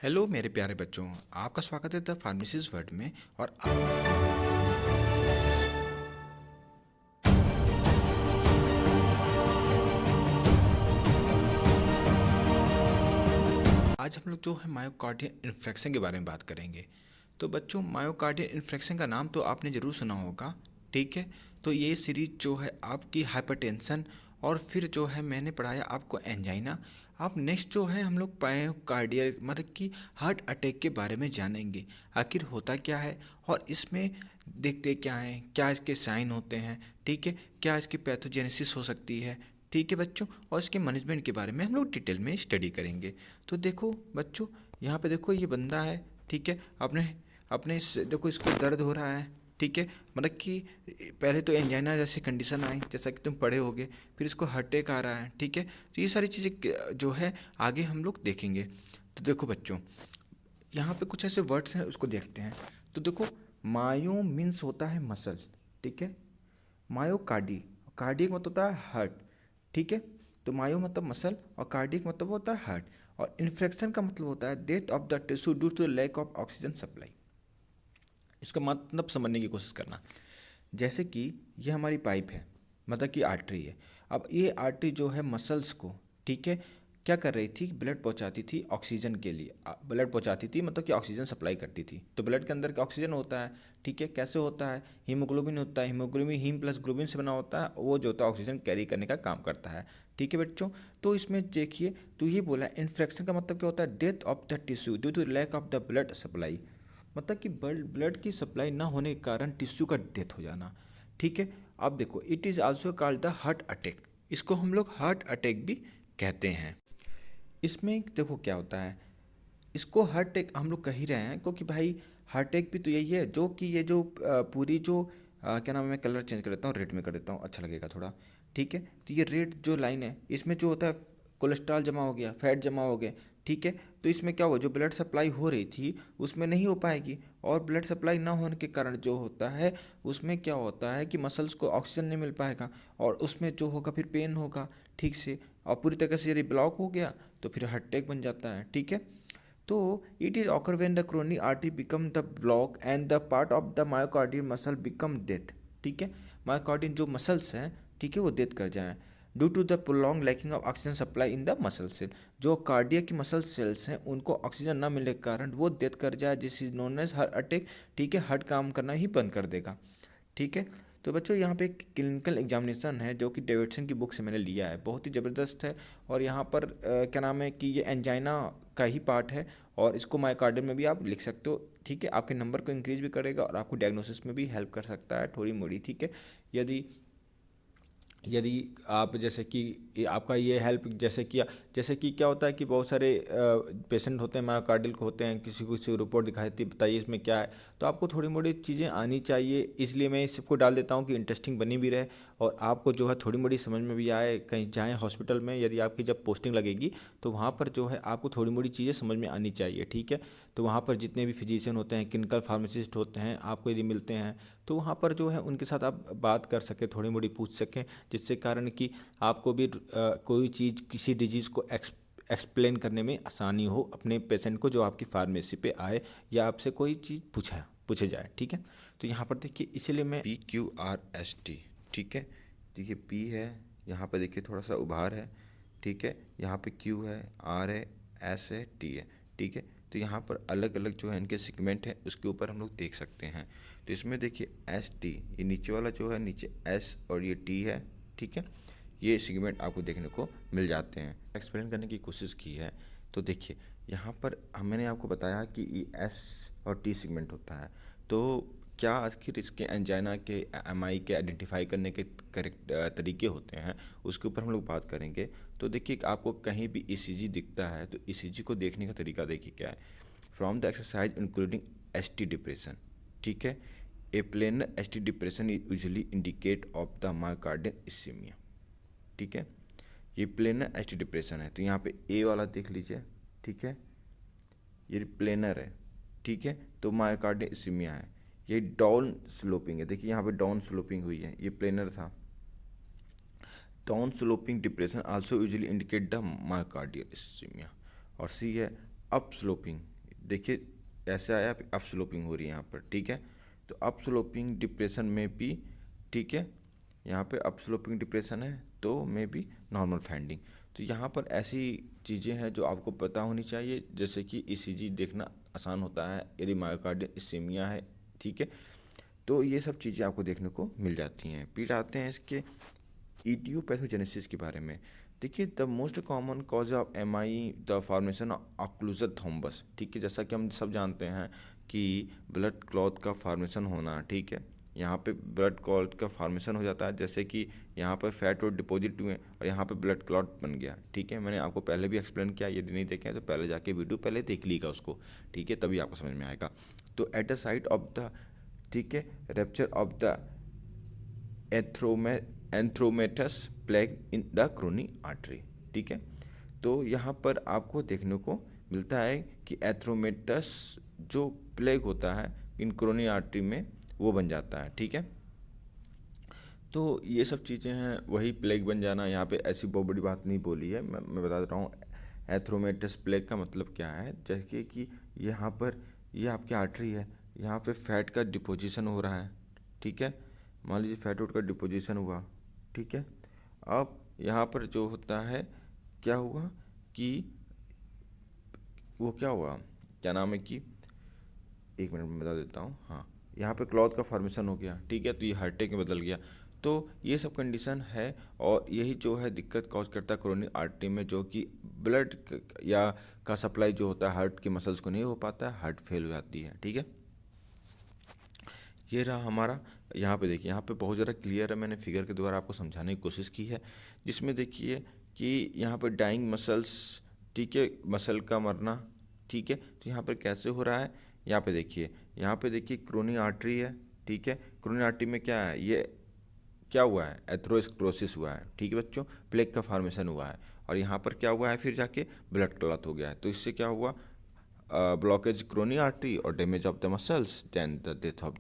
Hello मेरे प्यारे बच्चों। आपका स्वागत है द फार्मेसिस्ट वर्ड में। और आज हम लोग जो है मायोकार्डियल इन्फेक्शन के बारे में बात करेंगे। तो बच्चों, मायोकार्डियल इन्फेक्शन का नाम तो आपने ज़रूर सुना होगा, ठीक है। तो ये सीरीज जो है आपकी हाइपरटेंशन और फिर जो है मैंने पढ़ाया आपको एंजाइना। आप नेक्स्ट जो है हम लोग मायोकार्डियल मतलब कि हार्ट अटैक के बारे में जानेंगे। आखिर होता क्या है और इसमें देखते क्या हैं, क्या इसके साइन होते हैं, ठीक है, क्या इसकी पैथोजेनेसिस हो सकती है, ठीक है बच्चों। और इसके मैनेजमेंट के बारे में हम लोग डिटेल में स्टडी करेंगे। तो देखो बच्चों, यहाँ पे देखो ये बंदा है, ठीक है। अपने अपने देखो इसको दर्द हो रहा है, ठीक है। मतलब कि पहले तो एंजाइना जैसी कंडीशन आई जैसा कि तुम पढ़े होगे, फिर इसको हार्ट अटैक आ रहा है, ठीक है। तो ये सारी चीज़ें जो है आगे हम लोग देखेंगे। तो देखो बच्चों, यहाँ पे कुछ ऐसे वर्ड्स हैं उसको देखते हैं। तो देखो, मायो मीन्स होता है मसल, ठीक है। मायोकार्डी, कार्डियक मतलब होता है हार्ट, ठीक है। तो मायो मतलब मसल और कार्डियक मतलब होता है हार्ट। और इन्फेक्शन का मतलब होता है death of the tissue due to lack of oxygen supply. इसका मतलब समझने की कोशिश करना। जैसे कि ये हमारी पाइप है, मतलब कि आर्टरी है। अब ये आर्टरी जो है मसल्स को, ठीक है, क्या कर रही थी, ब्लड पहुंचाती थी ऑक्सीजन के लिए। ब्लड पहुंचाती थी मतलब कि ऑक्सीजन सप्लाई करती थी। तो ब्लड के अंदर का ऑक्सीजन होता है, ठीक है। कैसे होता है, हीमोग्लोबिन होता है। हीमोग्लोबिन हीम प्लस ग्लोबिन से बना होता है। वो जो होता है ऑक्सीजन कैरी करने का काम करता है, ठीक है बच्चों। तो इसमें देखिए, तो ये बोला इन्फेक्शन का मतलब क्या होता है, death of the tissue due to lack of the blood supply. मतलब कि ब्लड की सप्लाई ना होने के कारण टिश्यू का डेथ हो जाना, ठीक है। अब देखो, it is also called the heart attack. इसको हम लोग हार्ट अटैक भी कहते हैं। इसमें देखो क्या होता है, इसको हार्ट अटैक हम लोग कह ही रहे हैं क्योंकि भाई हार्ट अटैक भी तो यही है जो कि ये जो पूरी जो क्या नाम है, मैं कलर चेंज कर देता हूँ, रेड में कर देता हूँ, अच्छा लगेगा थोड़ा, ठीक है। तो ये रेड जो लाइन है इसमें जो होता है कोलेस्ट्रॉल जमा हो गया, फैट जमा हो गया, ठीक है। तो इसमें क्या हुआ, जो ब्लड सप्लाई हो रही थी उसमें नहीं हो पाएगी। और ब्लड सप्लाई ना होने के कारण जो होता है उसमें क्या होता है कि मसल्स को ऑक्सीजन नहीं मिल पाएगा और उसमें जो होगा फिर पेन होगा, ठीक से। और पूरी तरह से यदि ब्लॉक हो गया तो फिर हार्ट अटैक बन जाता है, ठीक है। तो it is occur when the coronary artery become the block and the part of the myocardial muscle become death, ठीक है। मायोकार्डियल जो मसल्स हैं, ठीक है, वो डेथ कर जाएं due to the prolong lacking of oxygen supply in the muscle cell. जो कार्डिया की मसल सेल्स हैं उनको ऑक्सीजन ना मिलने के कारण वो डेथ कर जाए, this is known as heart attack, ठीक है। हार्ट काम करना ही बंद कर देगा, ठीक है। तो बच्चों, यहाँ पे एक क्लिनिकल एग्जामिनेशन है जो कि डेविडसन की बुक से मैंने लिया है, बहुत ही ज़बरदस्त है। और यहाँ पर क्या नाम है कि ये एंजाइना का ही पार्ट है और इसको मायोकार्डियम में भी आप लिख सकते हो, ठीक है। आपके नंबर को इंक्रीज भी करेगा और आपको डायग्नोसिस में भी हेल्प कर सकता है थोड़ी मोड़ी, ठीक है। यदि यदि आप जैसे कि आपका ये हेल्प जैसे कि क्या होता है कि बहुत सारे पेशेंट होते हैं मायोकार्डियल को होते हैं, किसी को किसी रिपोर्ट दिखाई देती है, बताइए इसमें क्या है। तो आपको थोड़ी मोड़ी चीज़ें आनी चाहिए, इसलिए मैं इस सबको डाल देता हूँ कि इंटरेस्टिंग बनी भी रहे और आपको जो है थोड़ी मोड़ी समझ में भी आए। कहीं जाएँ हॉस्पिटल में, यदि आपकी जब पोस्टिंग लगेगी तो वहाँ पर जो है आपको थोड़ी मोड़ी चीज़ें समझ में आनी चाहिए, ठीक है। तो वहाँ पर जितने भी फिजिशियन होते हैं, क्लिनिकल फार्मासिस्ट होते हैं, आपको यदि मिलते हैं तो वहाँ पर जो है उनके साथ आप बात कर सकें, थोड़ी मोड़ी पूछ सकें, जिससे कारण कि आपको भी कोई चीज़ किसी डिजीज़ को एक्सप्लेन करने में आसानी हो अपने पेशेंट को जो आपकी फार्मेसी पे आए या आपसे कोई चीज़ पूछे जाए, ठीक है। तो यहाँ पर देखिए, इसीलिए मैं PQRST, ठीक है। देखिए P है, यहाँ पर देखिए थोड़ा सा उभार है, ठीक है। यहाँ पे Q है, R है, S है, T है, ठीक है। तो यहाँ पर अलग अलग जो है इनके सेगमेंट है उसके ऊपर हम लोग देख सकते हैं। तो इसमें देखिए ST, ये नीचे वाला जो है, नीचे S और ये T है, ठीक है। ये सेगमेंट आपको देखने को मिल जाते हैं। एक्सप्लेन करने की कोशिश की है। तो देखिए यहाँ पर मैंने आपको बताया कि ये एस और टी सेगमेंट होता है। तो क्या आखिर इसके एंजाइना के एमआई के आइडेंटिफाई करने के करेक्ट तरीके होते हैं, उसके ऊपर हम लोग बात करेंगे। तो देखिए, आपको कहीं भी ईसीजी दिखता है तो ईसीजी को देखने का तरीका देखिए क्या है। From the exercise including ST depression, ठीक है। A planar ST depression is usually indicate of the myocardial ischaemia, ठीक है। ये प्लेनर एसटी डिप्रेशन है। तो यहाँ पे ए वाला देख लीजिए, ठीक है, ये प्लेनर है, ठीक है। तो मायोकार्डियल इस्कीमिया है। ये डाउन स्लोपिंग है, देखिए यहाँ पे डाउन स्लोपिंग हुई है, ये प्लेनर था। Down sloping depression also usually indicate the myocardial ischaemia. और सी है अप स्लोपिंग, देखिए ऐसा है, अप स्लोपिंग हो रही है यहाँ पर, ठीक है। तो अप स्लोपिंग डिप्रेशन में भी, ठीक है, यहाँ पे अप स्लोपिंग डिप्रेशन है तो में भी नॉर्मल फाइंडिंग। तो यहाँ पर ऐसी चीज़ें हैं जो आपको पता होनी चाहिए, जैसे कि ईसीजी देखना आसान होता है यदि मायोकार्डियल इस्केमिया है, ठीक है। तो ये सब चीज़ें आपको देखने को मिल जाती हैं। फिर आते हैं इसके ईटीयू पैथोजेनेसिस के बारे में। देखिए the most common cause of MI the formation of occlusive thrombus, ठीक है। जैसा कि हम सब जानते हैं कि ब्लड क्लॉट का फॉर्मेशन होना, ठीक है। यहाँ पे ब्लड क्लॉट का फॉर्मेशन हो जाता है, जैसे कि यहाँ पर फैट और डिपॉजिट हुए और यहाँ पे ब्लड क्लॉट बन गया, ठीक है। मैंने आपको पहले भी एक्सप्लेन किया, यदि नहीं देखे हैं तो पहले जाके वीडियो पहले देख लीजिएगा उसको, ठीक है, तभी आपको समझ में आएगा। तो at the site of the, ठीक है, rupture of the atheromatous plaque in the coronary artery, ठीक है। तो यहाँ पर आपको देखने को मिलता है कि एंथ्रोमेटस जो प्लेग होता है इन क्रोनी आर्टरी में वो बन जाता है, ठीक है। तो ये सब चीज़ें हैं, वही प्लेग बन जाना। यहाँ पे ऐसी बहुत बड़ी बात नहीं बोली है, मैं बता रहा हूँ एथ्रोमेटस प्लेग का मतलब क्या है। जैसे कि यहाँ पर ये आपकी आर्टरी है, यहाँ पे फैट का डिपोजिशन हो रहा है, ठीक है। मान लीजिए फैट वोट का डिपोजिशन हुआ, ठीक है। अब यहाँ पर जो होता है, क्या हुआ कि वो क्या हुआ, क्या नाम है कि, एक मिनट में बता देता हूँ, हाँ, यहाँ पे क्लॉथ का फॉर्मेशन हो गया, ठीक है। तो ये हार्टे में बदल गया। तो ये सब कंडीशन है और यही जो है दिक्कत कॉज करता है क्रोनिक आर्टरी में, जो कि ब्लड या का सप्लाई जो होता है हार्ट के मसल्स को नहीं हो पाता है, हार्ट फेल हो जाती है, ठीक है। ये रहा हमारा, यहाँ पे देखिए, यहाँ पे बहुत ज़्यादा क्लियर है, मैंने फिगर के द्वारा आपको समझाने की कोशिश की है, जिसमें देखिए कि यहाँ पर डाइंग मसल्स, ठीक है, मसल का मरना, ठीक है। तो यहाँ पर कैसे हो रहा है, यहाँ पे देखिए, यहाँ पे देखिए क्रोनी आर्टरी है, ठीक है। क्रोनी आर्टरी में क्या है, ये क्या हुआ है, एथेरोस्क्लेरोसिस हुआ है, ठीक है बच्चों, प्लेग का फॉर्मेशन हुआ है और यहाँ पर क्या हुआ है, फिर जाके ब्लड क्लॉट हो गया है। तो इससे क्या हुआ, ब्लॉकेज क्रोनी आर्टरी और damage of the muscles, then the death of,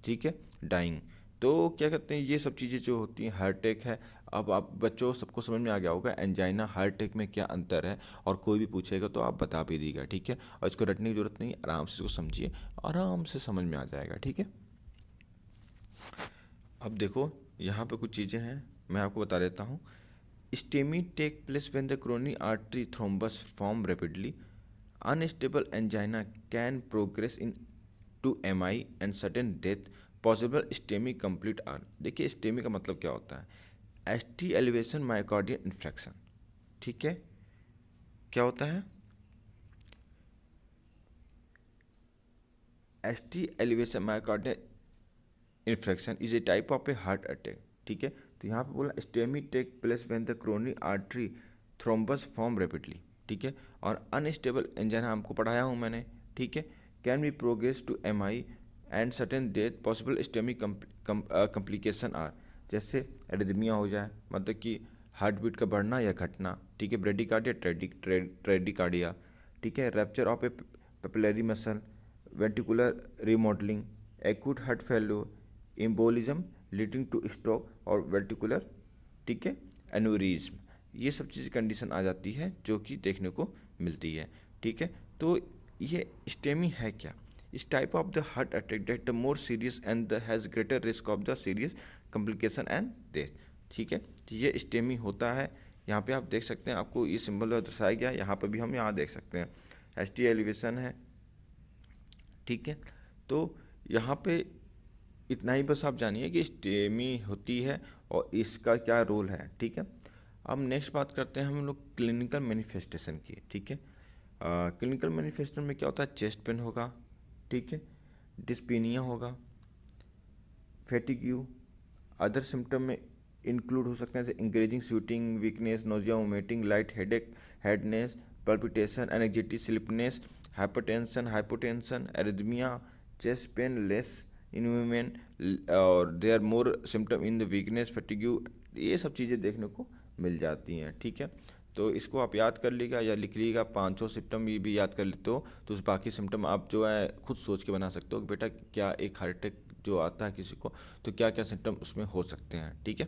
ठीक है, डाइंग। तो क्या कहते हैं, ये सब चीज़ें जो होती हैं, हार्ट अटैक है। अब आप बच्चों सबको समझ में आ गया होगा एंजाइना हार्ट अटैक में क्या अंतर है, और कोई भी पूछेगा तो आप बता भी दीजिएगा, ठीक है। और इसको रटने की जरूरत नहीं, आराम से इसको समझिए, आराम से समझ में आ जाएगा, ठीक है। अब देखो यहाँ पे कुछ चीज़ें हैं, मैं आपको बता देता हूँ। STEMI take place when the coronary artery thrombus form rapidly, unstable angina can progress into M I and sudden death, possible STEMI complete are. देखिए स्टेमी का मतलब क्या होता है, S T elevation myocardial infarction, ठीक है। क्या होता है, S T elevation myocardial infarction is a type of a heart attack, ठीक है। तो यहाँ पे बोला STEMI take place when the coronary artery thrombus form rapidly, ठीक है। और अनस्टेबल एंजाइना हमको पढ़ाया हूँ मैंने, ठीक है, can be progress to M I and certain death, possible STEMI complication are, जैसे एरिथमिया हो जाए, मतलब कि हार्ट बीट का बढ़ना या घटना, ठीक है, ब्रेडिकार्डिया, ट्रेडिकार्डिया, ठीक है, rupture of A papillary muscle, ventricular remodelling, acute heart failure, embolism leading two stroke और वेंटिकुलर, ठीक है, एन्यूरिज्म। ये सब चीज़ कंडीशन आ जाती है जो कि देखने को मिलती है, ठीक है। तो ये स्टेमी है क्या, इस type of the heart attack that the more serious and the has greater risk of the serious complication and death, ठीक है। तो ये स्टेमी होता है, यहाँ पे आप देख सकते हैं, आपको ये सिंबल दर्शाया गया, यहाँ पे भी हम यहाँ देख सकते हैं एस टी एलिवेशन है, ठीक है। तो यहाँ पे इतना ही बस आप जानिए कि स्टेमी होती है और इसका क्या रोल है, ठीक है। अब नेक्स्ट बात करते हैं हम लोग क्लिनिकल मैनिफेस्टेशन की, ठीक है। क्लिनिकल मैनिफेस्टेशन में क्या होता है, चेस्ट पेन होगा, ठीक है, डिस्पीनिया होगा, फैटिग्यू, अदर सिम्टम में इंक्लूड हो सकते हैं जैसे increasing sweating, weakness, nausea, vomiting, light headache, headedness, palpitation, anxiety, sleepiness, hypertension, hypotension, arrhythmia, chest pain, less in women, और they are more symptom in the weakness, fatigue, ये सब चीज़ें देखने को मिल जाती हैं, ठीक है। तो इसको आप याद कर लीजिएगा या लिख लीजिएगा, 500 सिम्टम ये भी याद कर लेते हो तो उस बाकी सिम्टम आप जो है खुद सोच के बना सकते हो कि बेटा क्या एक हार्ट अटैक जो आता है किसी को तो क्या क्या सिम्टम उसमें हो सकते हैं, ठीक है।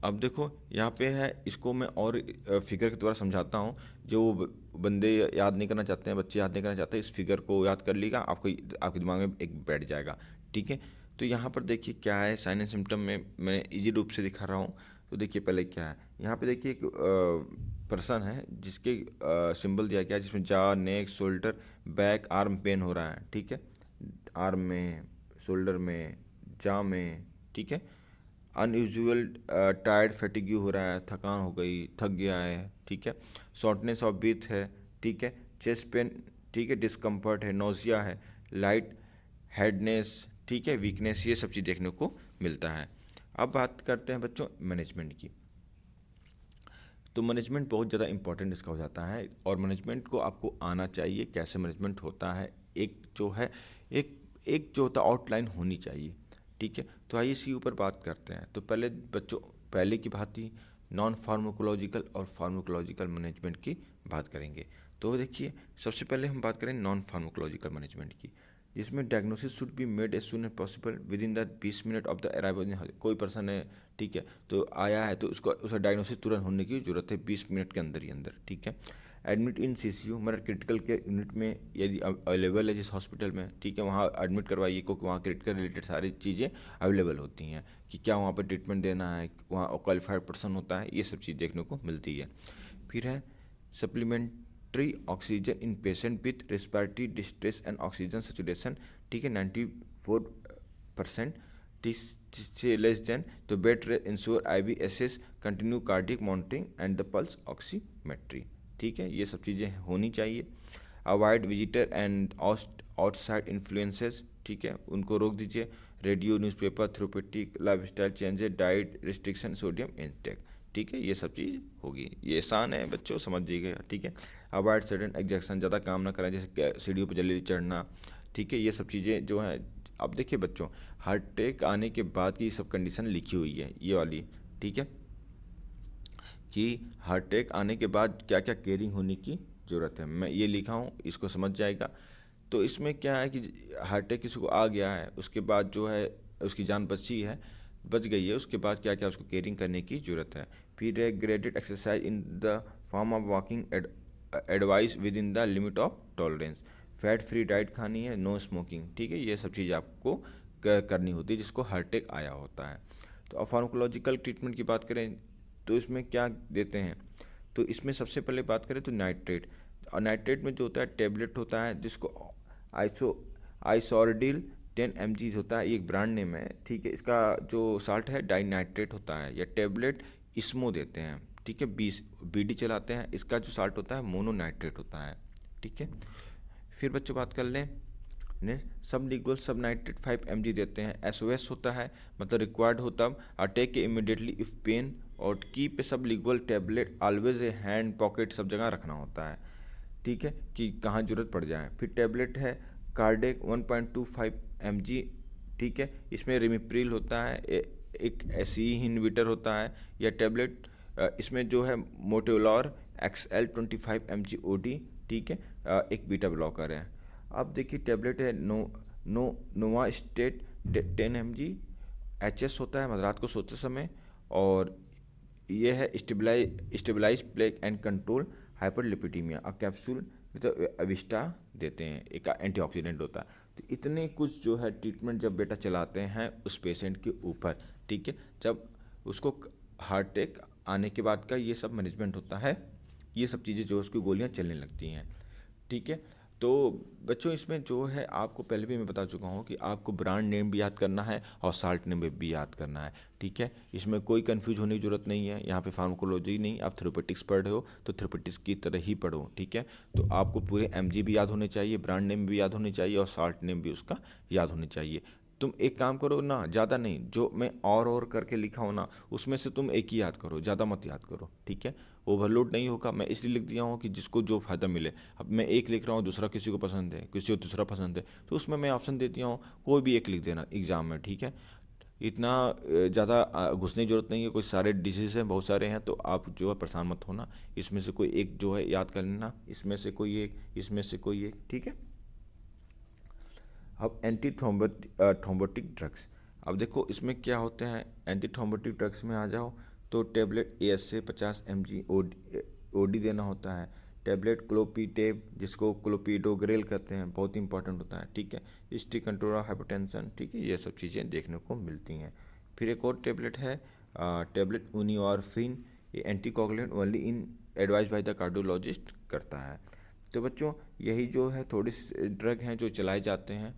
अब देखो यहाँ पे है, इसको मैं और फिगर के द्वारा समझाता हूँ। जो बंदे याद नहीं करना चाहते हैं, बच्चे याद नहीं करना चाहते, इस फिगर को याद कर लीजिएगा, आपको आपके दिमाग में एक बैठ जाएगा, ठीक है। तो यहाँ पर देखिए क्या है, साइन एंड सिम्टम में मैं इजी रूप से दिखा रहा हूँ। तो देखिए पहले क्या है, यहाँ पे देखिए एक पर्सन है जिसके सिंबल दिया गया है, जिसमें जा, नेक, शोल्डर, बैक, आर्म पेन हो रहा है, ठीक है। आर्म में, शोल्डर में, जा में, ठीक है। अनयूजुअल टायर्ड फैटिग्यू हो रहा है, थकान हो गई, थक गया है, ठीक है। शॉर्टनेस ऑफ ब्रीथ है, ठीक है। चेस्ट पेन, ठीक है। डिस्कम्फर्ट है, नोजिया है, लाइट हेडनेस, ठीक है, वीकनेस, ये सब चीज़ देखने को मिलता है। अब बात करते हैं बच्चों मैनेजमेंट की। तो मैनेजमेंट बहुत ज़्यादा इंपॉर्टेंट इसका हो जाता है, और मैनेजमेंट को आपको आना चाहिए, कैसे मैनेजमेंट होता है। एक जो है एक जो होता है आउटलाइन होनी चाहिए, ठीक है। तो आइए इसी ऊपर बात करते हैं। तो पहले बच्चों, पहले की बात थी नॉन फार्माकोलॉजिकल और फार्माकोलॉजिकल मैनेजमेंट की बात करेंगे। तो देखिए सबसे पहले हम बात करें नॉन फार्माकोलॉजिकल मैनेजमेंट की, जिसमें diagnosis should be made as soon as possible within the 20 minute of the arrival in. कोई पर्सन है, ठीक है, तो आया है तो उसका डायग्नोसिस तुरंत होने की ज़रूरत है 20 मिनट के अंदर ही अंदर, ठीक है। एडमिट इन सीसीयू मतलब क्रिटिकल केयर यूनिट में यदि अवेलेबल है जिस हॉस्पिटल में, ठीक है, वहाँ एडमिट करवाइए, क्योंकि वहाँ क्रिटिकल रिलेटेड सारी चीज़ें अवेलेबल होती हैं कि क्या वहाँ पर ट्रीटमेंट देना है, वहाँ क्वालिफाइड पर्सन होता है, ये सब चीज़ देखने को मिलती है। फिर है supplementary oxygen in patient with respiratory distress and oxygen saturation, ठीक है, 94% से लेस देन, तो bed rest ensure IVSS continue cardiac monitoring and the pulse oximetry, ठीक है, ये सब चीज़ें होनी चाहिए। Avoid visitor and outside influences, ठीक है, उनको रोक दीजिए। Radio, newspaper, therapeutic, lifestyle changes, diet restriction, sodium intake, ठीक है, ये सब चीज़ होगी। ये आसान है बच्चों, समझ जाइएगा, ठीक है। अवॉइड सडन एग्जैक्शन, ज़्यादा काम ना करें, जैसे सीढ़ियों पर जल्दी चढ़ना, ठीक है, ये सब चीज़ें जो हैं। अब देखिए बच्चों, हार्ट अटैक आने के बाद की सब कंडीशन लिखी हुई है ये वाली, ठीक है, कि हार्ट अटैक आने के बाद क्या क्या केयरिंग होने की ज़रूरत है, मैं ये लिखा हूँ, इसको समझ जाएगा। तो इसमें क्या है कि हार्ट अटैक किसी को आ गया है, उसके बाद जो है उसकी जान बच गई है, उसके बाद क्या क्या उसको केयरिंग करने की ज़रूरत है। फिर है graded exercise in the form of walking advice with in the limit of tolerance. Fat free diet खानी है, नो स्मोकिंग, ठीक है, ये सब चीज़ आपको करनी होती है जिसको हार्ट अटैक आया होता है। तो अब फार्माकोलॉजिकल ट्रीटमेंट की बात करें तो इसमें क्या देते हैं, तो इसमें सबसे पहले बात करें तो नाइट्रेट, और नाइट्रेट में जो होता है टेबलेट होता है जिसको आइसोरडिल 10 mg होता है, ये एक ब्रांड नेम है, ठीक है। इसका जो साल्ट है डाइनाइट्रेट होता है, या टेबलेट इसमो देते हैं, ठीक है, 20 BD चलाते हैं, इसका जो साल्ट होता है मोनोनाइट्रेट होता है, ठीक है। फिर बच्चों बात कर लें ने सब लिक्वल सब नाइट्रेट 5 mg देते हैं। SOS होता है मतलब रिक्वायर्ड हो तब, अटैक के इमिडिएटली इफ पेन, और keep a sublingual tablet always a hand pocket, सब जगह रखना होता है, ठीक है, कि कहाँ जरूरत पड़ जाए। फिर टेबलेट है कार्डेक 1.25 mg, ठीक है, इसमें रिमिप्रिल होता है, एक ऐसी इनहिबिटर होता है, या टेबलेट इसमें जो है मोटेलॉर XL 25 mg OD, ठीक है, एक बीटा ब्लॉकर है। अब देखिए टेबलेट है नोवा स्टेट 10 mg, HS होता है मध्यरात को सोते समय, और ये है stabilise plaque and control hyperlipidaemia. अब कैप्सूल मतलब अविस्टा देते हैं, एक एंटीऑक्सीडेंट होता है। तो इतने कुछ जो है ट्रीटमेंट जब बेटा चलाते हैं उस पेशेंट के ऊपर, ठीक है, जब उसको हार्ट अटैक आने के बाद का ये सब मैनेजमेंट होता है, ये सब चीज़ें जो उसकी गोलियां चलने लगती हैं, ठीक है। तो बच्चों इसमें जो है आपको पहले भी मैं बता चुका हूँ कि आपको ब्रांड नेम भी याद करना है और साल्ट नेम भी याद करना है, ठीक है। इसमें कोई कंफ्यूज होने की जरूरत नहीं है, यहाँ पे फार्माकोलॉजी नहीं, आप थेरेपेटिक्स पढ़ रहे हो तो थेरेपेटिक्स की तरह ही पढ़ो, ठीक है। तो आपको पूरे MG भी याद होने चाहिए, ब्रांड नेम भी याद होने चाहिए, और साल्ट नेम भी उसका याद होने चाहिए। तुम एक काम करो ना, ज़्यादा नहीं, जो मैं और करके लिखा हूँ ना उसमें से तुम एक ही याद करो, ज़्यादा मत याद करो, ठीक है। ओवरलोड नहीं होगा, मैं इसलिए लिख दिया हूँ कि जिसको जो फ़ायदा मिले। अब मैं एक लिख रहा हूँ, दूसरा किसी को पसंद है, किसी को दूसरा पसंद है, तो उसमें मैं ऑप्शन दे दिया हूँ, कोई भी एक लिख देना एग्ज़ाम में, ठीक है। इतना ज़्यादा घुसने की जरूरत नहीं है, कोई सारे डिजीज़ हैं, बहुत सारे हैं, तो आप जो है परेशान मत होना, इसमें से कोई एक जो है याद कर लेना, इसमें से कोई एक, इसमें से कोई एक, ठीक है। अब एंटी थ्रोम्बोटिक ड्रग्स, अब देखो इसमें क्या होते हैं। एंटी थ्रोम्बोटिक ड्रग्स में आ जाओ तो टेबलेट AS से 50 mg OD देना होता है, टैबलेट क्लोपीटेब, जिसको क्लोपिडोग्रेल कहते हैं, बहुत इंपॉर्टेंट होता है, ठीक है। स्टिक कंट्रोल ऑफ हाइपरटेंशन, ठीक है, ये सब चीज़ें देखने को मिलती हैं। फिर एक और टैबलेट है टैबलेट उनिवारफिन, ये anticoagulant only in advise by the cardiologist करता है। तो बच्चों यही जो है थोड़ी ड्रग हैं जो चलाए जाते हैं